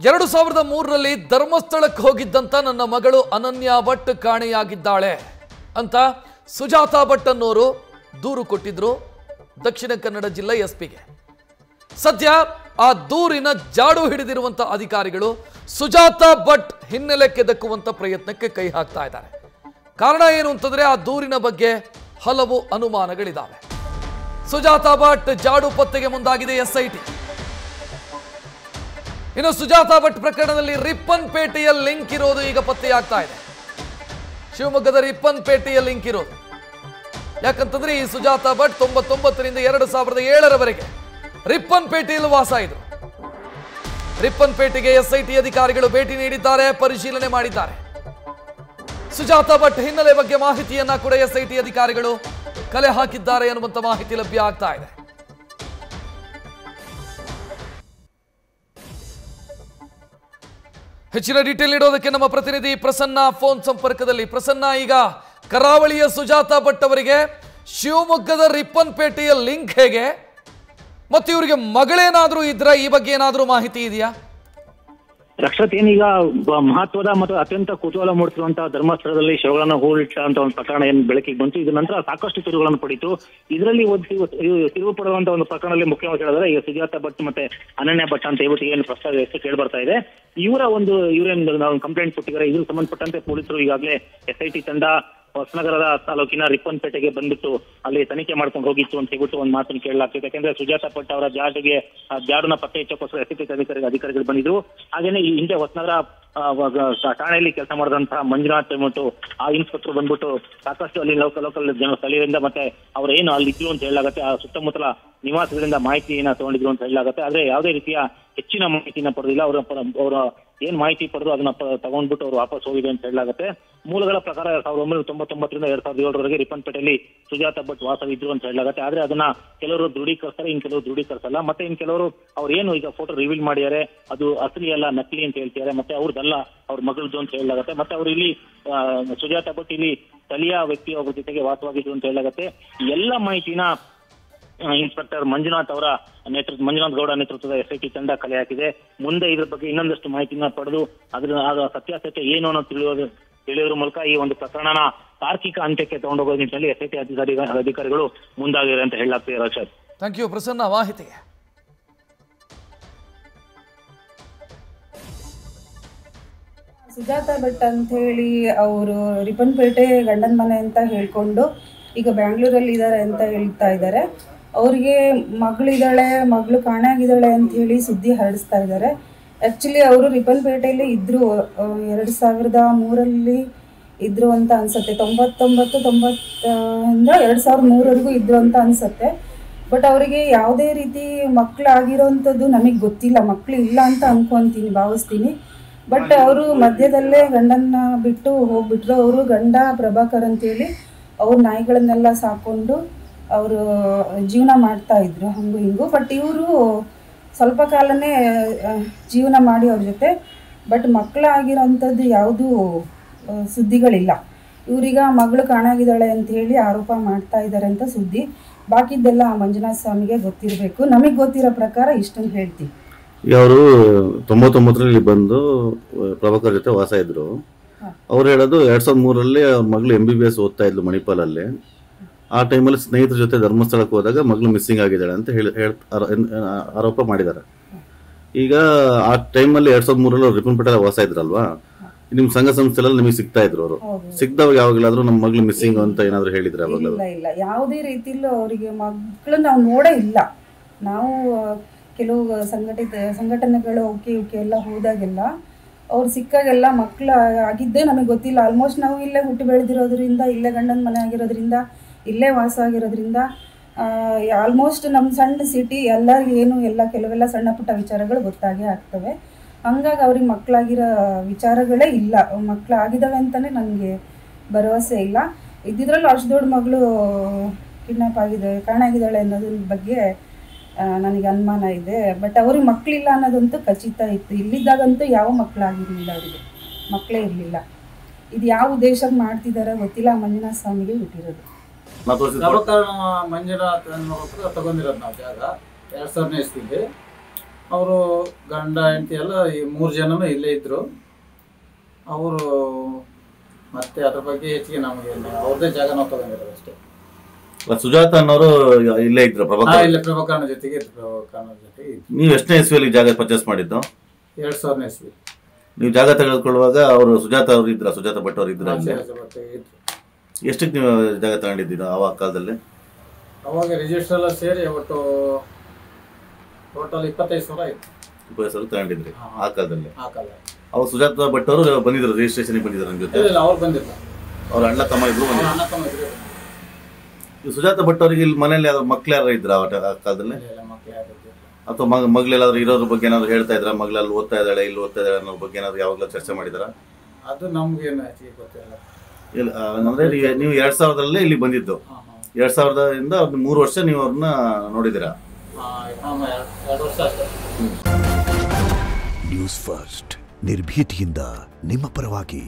2003ರಲ್ಲಿ ಧರ್ಮಸ್ಥಳಕ್ಕೆ ಹೋಗಿದ್ದಂತ ನನ್ನ ಮಗಳು ಅನನ್ಯ ಭಟ್ ಕಾಣೆಯಾಗಿದ್ದಾಳೆ ಅಂತ ಸುಜಾತಾ ಭಟ್ ಅನ್ನೋರು ದೂರು ಕೊಟ್ಟಿದ್ರು ದಕ್ಷಿಣ ಕನ್ನಡ ಜಿಲ್ಲಾ ಎಸ್ಪಿಗೆ. ಸದ್ಯ ಆ ದೂರಿನ ಜಾಡು ಹಿಡಿದಿರುವಂತ ಅಧಿಕಾರಿಗಳು ಸುಜಾತಾ ಭಟ್ ಹಿನ್ನೆಲೆ ಕೆದಕುವಂತ ಪ್ರಯತ್ನಕ್ಕೆ ಕೈ ಹಾಕ್ತಾ ಇದ್ದಾರೆ. ಕಾರಣ ಏನು ಅಂತಂದ್ರೆ ಆ ದೂರಿನ ಬಗ್ಗೆ ಹಲವು ಅನುಮಾನಗಳಿದ್ದಾವೆ. ಸುಜಾತಾ ಭಟ್ ಜಾಡು ಪತ್ತೆಗೆ ಮುಂದಾಗಿದೆ ಎಸ್ಐಟಿ. ಇನ್ನು ಸುಜಾತಾ ಭಟ್ ಪ್ರಕರಣದಲ್ಲಿ ರಿಪ್ಪನ್ಪೇಟೆಯ ಲಿಂಕ್ ಇರೋದು ಈಗ ಪತ್ತೆಯಾಗ್ತಾ ಇದೆ. ಶಿವಮೊಗ್ಗದ ರಿಪ್ಪನ್ಪೇಟೆಯ ಲಿಂಕ್ ಇರೋದು ಯಾಕಂತಂದ್ರೆ ಈ ಸುಜಾತಾ ಭಟ್ 99ರಿಂದ 2007ರವರೆಗೆ ರಿಪ್ಪನ್ಪೇಟೆಯಲ್ಲಿ ವಾಸ ಇದ್ರು. ರಿಪ್ಪನ್ಪೇಟೆಗೆ ಎಸ್ಐಟಿ ಅಧಿಕಾರಿಗಳು ಭೇಟಿ ನೀಡಿದ್ದಾರೆ, ಪರಿಶೀಲನೆ ಮಾಡಿದ್ದಾರೆ. ಸುಜಾತಾ ಭಟ್ ಹಿನ್ನೆಲೆ ಬಗ್ಗೆ ಮಾಹಿತಿಯನ್ನ ಕೂಡ ಎಸ್ಐಟಿ ಅಧಿಕಾರಿಗಳು ಕಲೆ ಹಾಕಿದ್ದಾರೆ ಎನ್ನುವಂತ ಮಾಹಿತಿ ಲಭ್ಯ ಆಗ್ತಾ ಇದೆ. ಹೆಚ್ಚಿನ ಡೀಟೇಲ್ ನೀಡೋದಕ್ಕೆ ನಮ್ಮ ಪ್ರತಿನಿಧಿ ಪ್ರಸನ್ನ ಫೋನ್ ಸಂಪರ್ಕದಲ್ಲಿ. ಪ್ರಸನ್ನ, ಈಗ ಕರಾವಳಿಯ ಸುಜಾತಾ ಭಟ್ ಅವರಿಗೆ ಶಿವಮೊಗ್ಗದ ರಿಪ್ಪನ್ಪೇಟೆಯ ಲಿಂಕ್ ಹೇಗೆ, ಮತ್ತು ಇವರಿಗೆ ಮಗಳೇನಾದ್ರೂ ಇದ್ರ, ಈ ಬಗ್ಗೆ ಏನಾದ್ರೂ ಮಾಹಿತಿ ಇದೆಯಾ? ರಕ್ಷತ್, ಏನೀಗ ಮಹತ್ವದ ಮತ್ತು ಅತ್ಯಂತ ಕುತೂಹಲ ಮೂಡಿಸಿರುವಂತಹ ಧರ್ಮಸ್ಥಳದಲ್ಲಿ ಶವಗಳನ್ನು ಹೂಳಿಟ್ಟಂತ ಒಂದು ಪ್ರಕರಣ ಏನು ಬೆಳಕಿಗೆ ಬಂತು. ಇದ ನಂತರ ಸಾಕಷ್ಟು ತಿರುವುಗಳನ್ನು ಪಡಿತು. ಇದರಲ್ಲಿ ತಿರುವು ಪಡುವಂತಹ ಒಂದು ಪ್ರಕರಣದಲ್ಲಿ ಮುಖ್ಯವಾಗಿ ಹೇಳಿದ್ರೆ ಈಗ ಸುಜಾತಾ ಭಟ್ ಮತ್ತೆ ಅನನ್ಯ ಭಟ್ ಅಂತ ಹೇಳ್ಬಿಟ್ಟು ಏನು ಪ್ರಸ್ತಾವ ಎಷ್ಟು ಕೇಳಿ ಬರ್ತಾ ಇದೆ. ಇವರೇನು ನಾವು ಕಂಪ್ಲೇಂಟ್ ಕೊಟ್ಟಿದ್ದಾರೆ. ಇದ್ರ ಸಂಬಂಧಪಟ್ಟಂತೆ ಪೊಲೀಸರು ಈಗಾಗಲೇ ಎಸ್ಐಟಿ ತಂಡ ಹೊಸನಗರದ ತಾಲೂಕಿನ ರಿಪ್ಪನ್ಪೇಟೆಗೆ ಬಂದ್ಬಿಟ್ಟು ಅಲ್ಲಿ ತನಿಖೆ ಮಾಡ್ಕೊಂಡು ಹೋಗಿತ್ತು ಅಂತ ಹೇಳ್ಬಿಟ್ಟು ಒಂದು ಮಾತನ್ನು ಕೇಳಲಾಗ್ತಿದೆ. ಯಾಕಂದ್ರೆ ಸುಜಾತಾ ಭಟ್ ಅವರ ಜಾಡುನ ಪತ್ತೆ ಹಚ್ಚೋಕೋಸ್ಕರ ಎಸ್ಐಟಿ ಅಧಿಕಾರಿಗಳು ಬಂದಿದ್ರು. ಹಾಗೇನೆ ಈ ಹಿಂದೆ ಹೊಸನಗರ ಠಾಣೆಯಲ್ಲಿ ಕೆಲಸ ಮಾಡಿದಂತಹ ಮಂಜುನಾಥ್ ಅಂದ್ಬಿಟ್ಟು ಆ ಇನ್ಸ್ಪೆಕ್ಟರ್ ಬಂದ್ಬಿಟ್ಟು ಸಾಕಷ್ಟು ಅಲ್ಲಿ ಲೋಕಲ್ ಜನ ಸ್ಥಳೀಯರಿಂದ ಮತ್ತೆ ಅವ್ರು ಏನು ಅಲ್ಲಿ ಇದ್ರು ಅಂತ ಹೇಳಲಾಗುತ್ತೆ. ಆ ಸುತ್ತಮುತ್ತಲ ನಿವಾಸಗಳಿಂದ ಮಾಹಿತಿಯನ್ನ ತಗೊಂಡಿದ್ರು ಅಂತ ಹೇಳಲಾಗುತ್ತೆ. ಆದ್ರೆ ಯಾವುದೇ ರೀತಿಯ ಹೆಚ್ಚಿನ ಮಾಹಿತಿನ ಪಡೆದಿಲ್ಲ. ಅವರ ಏನ್ ಮಾಹಿತಿ ಪಡೆದು ಅದನ್ನ ತಗೊಂಡ್ಬಿಟ್ಟು ಅವ್ರು ವಾಪಸ್ ಹೋಗಿದೆ ಅಂತ ಹೇಳಲಾಗುತ್ತೆ. ಮೂಲಗಳ ಪ್ರಕಾರ 1999ರಿಂದ 2007ರವರೆಗೆ ರಿಪ್ಪನ್ಪೇಟೆಯಲ್ಲಿ ಸುಜಾತಾ ಭಟ್ ವಾಸವಿದ್ರು ಅಂತ ಹೇಳಲಾಗುತ್ತೆ. ಆದ್ರೆ ಅದನ್ನ ಕೆಲವರು ದೃಢೀಕರಿಸ್ತಾರೆ, ಇನ್ ಕೆಲವರು ದೃಢೀಕರಿಸಲ್ಲ. ಮತ್ತೆ ಇನ್ ಕೆಲವರು ಅವ್ರು ಏನು ಈಗ ಫೋಟೋ ರಿವೀಲ್ ಮಾಡಿದ್ದಾರೆ ಅದು ಅಸಲಿ ಅಲ್ಲ, ನಕಲಿ ಅಂತ ಹೇಳ್ತಿದ್ದಾರೆ. ಮತ್ತೆ ಅವ್ರದ್ದಲ್ಲ, ಅವ್ರ ಮಗಳದ್ದು ಅಂತ ಹೇಳಲಾಗುತ್ತೆ. ಮತ್ತೆ ಅವ್ರು ಇಲ್ಲಿ ಸುಜಾತಾ ಭಟ್ ಇಲ್ಲಿ ಸ್ಥಳೀಯ ವ್ಯಕ್ತಿ ಒಬ್ಬರ ಜೊತೆಗೆ ವಾಸವಾಗಿದ್ರು ಅಂತ ಹೇಳಲಾಗುತ್ತೆ. ಎಲ್ಲ ಮಾಹಿತಿನ ಇನ್ಸ್ಪೆಕ್ಟರ್ ಮಂಜುನಾಥ್ ಗೌಡ ನೇತೃತ್ವದ ಎಸ್ಐಟಿ ತಂಡ ಕಲೆ ಹಾಕಿದೆ. ಮುಂದೆ ಇದ್ರ ಬಗ್ಗೆ ಇನ್ನೊಂದಷ್ಟು ಮಾಹಿತಿನ ಪಡೆದು ಅದರ ಸತ್ಯಾಸತ್ಯ ಏನು ಅನ್ನೋ ತಿಳಿಯೋದ್ರ ಮೂಲಕ ಈ ಒಂದು ಪ್ರಕರಣನ ತಾರ್ಕಿಕ ಅಂತ್ಯಕ್ಕೆ ತಗೊಂಡೋಗೋ ನಿಟ್ಟಿನಲ್ಲಿ ಎಸ್ಐಟಿ ಅಧಿಕಾರಿಗಳು ಮುಂದಾಗಿದ್ದಾರೆ ಅಂತ ಹೇಳಲಾಗ್ತಿದೆ. ರಕ್ಷತ್, ಥ್ಯಾಂಕ್ ಯು ಪ್ರಸನ್ನ ಮಾಹಿತಿಗೆ. ಸುಜಾತಾ ಭಟ್ ಅಂತ ಹೇಳಿ ಅವರು ರಿಪ್ಪನ್ಪೇಟೆ ಗಂಡನ ಮನೆ ಅಂತ ಹೇಳ್ಕೊಂಡು ಈಗ ಬ್ಯಾಂಗ್ಳೂರಲ್ಲಿ ಇದ್ದಾರೆ ಅಂತ ಹೇಳ್ತಾ ಇದ್ದಾರೆ. ಅವರಿಗೆ ಮಗಳು ಕಾಣೆಯಾಗಿದ್ದಾಳೆ ಅಂತ ಹೇಳಿ ಸುದ್ದಿ ಹರಡಿಸ್ತಾ ಇದ್ದಾರೆ. ಆ್ಯಕ್ಚುಲಿ ಅವರು ರಿಪ್ಪನ್ಪೇಟೆಯಲ್ಲಿ ಇದ್ದರು, 2003ರಲ್ಲಿ ಇದ್ರು ಅಂತ ಅನ್ಸುತ್ತೆ. 99-90ರಿಂದ 2003ವರೆಗೂ ಇದ್ರು ಅಂತ ಅನ್ಸುತ್ತೆ. ಬಟ್ ಅವರಿಗೆ ಯಾವುದೇ ರೀತಿ ಮಕ್ಕಳಾಗಿರೋವಂಥದ್ದು ನಮಗೆ ಗೊತ್ತಿಲ್ಲ. ಮಕ್ಕಳು ಇಲ್ಲ ಅಂತ ಭಾವಿಸ್ತೀನಿ. ಬಟ್ ಅವರು ಮಧ್ಯದಲ್ಲೇ ಗಂಡನ್ನ ಬಿಟ್ಟು ಹೋಗ್ಬಿಟ್ರು. ಅವರು ಗಂಡ ಪ್ರಭಾಕರ್ ಅಂತೇಳಿ ಅವ್ರ ನಾಯಿಗಳನ್ನೆಲ್ಲ ಸಾಕೊಂಡು ಅವರು ಜೀವನ ಮಾಡ್ತಾ ಇದ್ರು ಹಂಗು ಹಿಂಗು. ಬಟ್ ಇವರು ಸ್ವಲ್ಪ ಕಾಲನೇ ಜೀವನ ಮಾಡಿ ಅವ್ರ ಜೊತೆ, ಬಟ್ ಮಕ್ಕಳಾಗಿರೋಂಥದ್ದು ಯಾವುದೂ ಸುದ್ದಿಗಳಿಲ್ಲ. ಇವ್ರೀಗ ಮಗಳು ಕಾಣಾಗಿದ್ದಾಳೆ ಅಂತ ಹೇಳಿ ಆರೋಪ ಮಾಡ್ತಾ ಇದ್ದಾರೆ ಅಂತ ಸುದ್ದಿ. ಬಾಕಿದ್ದೆಲ್ಲ ಮಂಜುನಾಥ ಸ್ವಾಮಿಗೆ ಗೊತ್ತಿರಬೇಕು. ನಮಗೆ ಗೊತ್ತಿರೋ ಪ್ರಕಾರ ಇಷ್ಟನ್ನು ಹೇಳ್ತೀವಿ. ಅವರು 99ರಲ್ಲಿ ಬಂದು ಪ್ರಭಾಕರ್ ಜೊತೆ ವಾಸ ಇದ್ರು. ಅವ್ರು ಹೇಳೋದು 2003ರಲ್ಲಿ ಅವ್ರ ಮಗಳು MBBS ಓದ್ತಾ ಇದ್ಲು ಮಣಿಪಾಲಲ್ಲಿ. ಆ ಟೈಮಲ್ಲಿ ಸ್ನೇಹಿತರ ಜೊತೆ ಧರ್ಮಸ್ಥಳಕ್ಕೆ ಹೋದಾಗ ಮಗಳು ಮಿಸ್ಸಿಂಗ್ ಆಗಿದ್ದಾಳೆ ಅಂತ ಆರೋಪ ಮಾಡಿದ್ದಾರೆ. ಈಗ ಆ ಟೈಮಲ್ಲಿ 2003ರಲ್ಲಿ ಅವ್ರು ರಿಪ್ಪನ್ಪೇಟೆಲ್ಲ ವಾಸ ಇದ್ರಲ್ವಾ, ನಿಮ್ ಸಂಘ ಸಂಸ್ಥೆಲ್ಲ ನಿಮಗೆ ಸಿಗ್ತಾ ಇದ್ರು. ಅವರು ಸಿಕ್ದವಾಗ ಯಾವಾಗಲಾದ್ರೂ ನಮ್ಮ ಮಗಳು ಮಿಸ್ಸಿಂಗ್ ಅಂತ ಏನಾದ್ರು ಹೇಳಿದ್ರೆ? ಇಲ್ಲ, ಯಾವುದೇ ರೀತಿಲೂ ಅವರಿಗೆ ಮಕ್ಕಳು ನಾವು ನೋಡೇ ಇಲ್ಲ. ನಾವು ಕೆಲವು ಸಂಘಟನೆಗಳು ಓಕೆ ಎಲ್ಲ ಹೋದಾಗೆಲ್ಲ ಅವ್ರು ಸಿಕ್ಕಾಗೆಲ್ಲ ಮಕ್ಕಳು ಆಗಿದ್ದೇ ನಮಗೆ ಗೊತ್ತಿಲ್ಲ. ಆಲ್ಮೋಸ್ಟ್ ನಾವು ಇಲ್ಲೇ ಹುಟ್ಟಿ ಬೆಳೆದಿರೋದ್ರಿಂದ, ಇಲ್ಲೇ ಗಂಡನ ಮನೆ ಆಗಿರೋದ್ರಿಂದ, ಇಲ್ಲೇ ವಾಸ ಆಗಿರೋದ್ರಿಂದ ಆಲ್ಮೋಸ್ಟ್ ನಮ್ಮ ಸಣ್ಣ ಸಿಟಿ ಎಲ್ಲರಿಗೇನು ಕೆಲವೆಲ್ಲ ಸಣ್ಣ ಪುಟ್ಟ ವಿಚಾರಗಳು ಗೊತ್ತಾಗೇ ಆಗ್ತವೆ. ಹಂಗಾಗಿ ಅವ್ರಿಗೆ ಮಕ್ಕಳಾಗಿರೋ ವಿಚಾರಗಳೇ ಇಲ್ಲ. ಮಕ್ಕಳಾಗಿದ್ದಾವೆ ಅಂತಲೇ ನನಗೆ ಭರವಸೆ ಇಲ್ಲ. ಇದ್ದಿದ್ರಲ್ಲೂ ಅಷ್ಟು ದೊಡ್ಡ ಮಗಳು ಕಿಡ್ನಾಪ್ ಆಗಿದ್ದಾಳೆ, ಕಾಣಾಗಿದ್ದಾಳೆ ಅನ್ನೋದ್ರ ಬಗ್ಗೆ ನನಗೆ ಅನುಮಾನ ಇದೆ. ಬಟ್ ಅವ್ರಿಗೆ ಮಕ್ಕಳಿಲ್ಲ ಅನ್ನೋದಂತೂ ಖಚಿತ ಇತ್ತು. ಇಲ್ಲಿದ್ದಾಗಂತೂ ಯಾವ ಮಕ್ಕಳಾಗಿರಲಿಲ್ಲ, ಅವರಿಗೆ ಮಕ್ಕಳೇ ಇರಲಿಲ್ಲ. ಇದು ಯಾವ ಉದ್ದೇಶಕ್ಕೆ ಮಾಡ್ತಿದ್ದಾರೆ ಗೊತ್ತಿಲ್ಲ. ಮಂಜುನಾಥ ಸ್ವಾಮಿಗೆ ಬಿಟ್ಟಿರೋದು. ಮಂಜುನಾಥ್ ತಗೊಂಡಿರೋದು ನಾವು ಜಾಗ 2000ನೇ ಇಸ್ವಿಲಿ. ಅವರು ಗಂಡ ಹೆಂಡತಿ ಎಲ್ಲ ಈ 3 ಜನನೂ ಇಲ್ಲೇ ಇದ್ರು. ಅವರು ಮತ್ತೆ ಅದ್ರ ಬಗ್ಗೆ ಹೆಚ್ಚಿಗೆ ನಮಗೆ ಅವ್ರದೇ ಜಾಗ ನಾವು ತಗೊಂಡಿರೋದು ಅಷ್ಟೇ. ಸುಜಾತ ಅನ್ನೋರು ಇಲ್ಲೇ ಇದ್ರು ಇಲ್ಲೇ ಪ್ರಭಾಕರನ ಜೊತೆಗೆ ಇದ್ರು. ನೀವು ಎಷ್ಟನೇ ಇಸ್ವಿಯಲ್ಲಿ ಜಾಗ ಪರ್ಚೇಸ್ ಮಾಡಿದ್ದು? 2000ನೇ ಇಸ್ವಿ. ನೀವು ಜಾಗ ತೆಗೆದುಕೊಳ್ಳುವಾಗ ಅವರು ಸುಜಾತ ಅವರು ಇದ್ರ, ಸುಜಾತ ಭಟ್ ಅವರು ಇದ್ರ? ಎಷ್ಟಕ್ಕೆ ನೀವು ಜಾಗ ತಗೊಂಡಿದ್ದೀರ ಆವಾಗ ಕಾಲದಲ್ಲಿ? ಅವಾಗ ರಿಜಿಸ್ಟರ್ ಎಲ್ಲ ಸೇರಿ ಒಟ್ಟು ಟೋಟಲ್ 25,000 ಆಯ್ತು. 25,000 ತಗೊಂಡಿದ್ರಿ ಆ ಕಾಲದಲ್ಲಿ? ಆ ಕಾಲ. ಅವಾಗ ಸುಜಾತ ಭಟ್ ಅವರು ಬಂದಿದ್ರು, ರಿಜಿಸ್ಟ್ರೇಷನ್ ಬಂದಿದ್ರು ನನ್ನ ಜೊತೆ? ಅವ್ರು ಬಂದಿಲ್ಲ, ಅವ್ರ ಅಣ್ಣ ತಮ್ಮ ಇದ್ರು. ಅಣ್ಣ ತಮ್ಮ ಇದ್ರು. ಸುಜಾತ ಭಟ್ ಅವರಿಗೆ ಇಲ್ಲಿ ಮನೇಲಿ ಯಾರು ಮಕ್ಳು ಯಾರು ಇದ್ರ ಆ ಕಾಲದಲ್ಲಿ? ಅಥವಾ ಮಗ್ಳೆಲ್ಲಾದ್ರೂ ಇರೋದ್ರ ಬಗ್ಗೆ ಏನಾದ್ರು ಹೇಳ್ತಾ ಇದ್ರ? ಮಗ್ಳಲ್ಲಿ ಓದ್ತಾ ಇದ್ದಾಳೆ, ಇಲ್ಲಿ ಓದ್ತಾ ಇದ್ದಾಳೆ ಅನ್ನೋ ಬಗ್ಗೆ ಏನಾದ್ರು ಯಾವಾಗಲೂ ಚರ್ಚೆ ಮಾಡಿದಾರ? ಅದು ನಮ್ಗೇನು ಗೊತ್ತಿಲ್ಲ. ಅಂದ್ರೆ ನೀವು 2000ರಲ್ಲಿ ಇಲ್ಲಿ ಬಂದಿದ್ದು. 2000ದಿಂದ 3 ವರ್ಷ ನೀವು ಅವ್ರನ್ನ ನೋಡಿದಿರಾ? 2 ವರ್ಷ ಅಷ್ಟೇ. ನ್ಯೂಸ್ ಫಸ್ಟ್ ನಿರ್ಭೀತಿಯಿಂದ ನಿಮ್ಮ ಪರವಾಗಿ.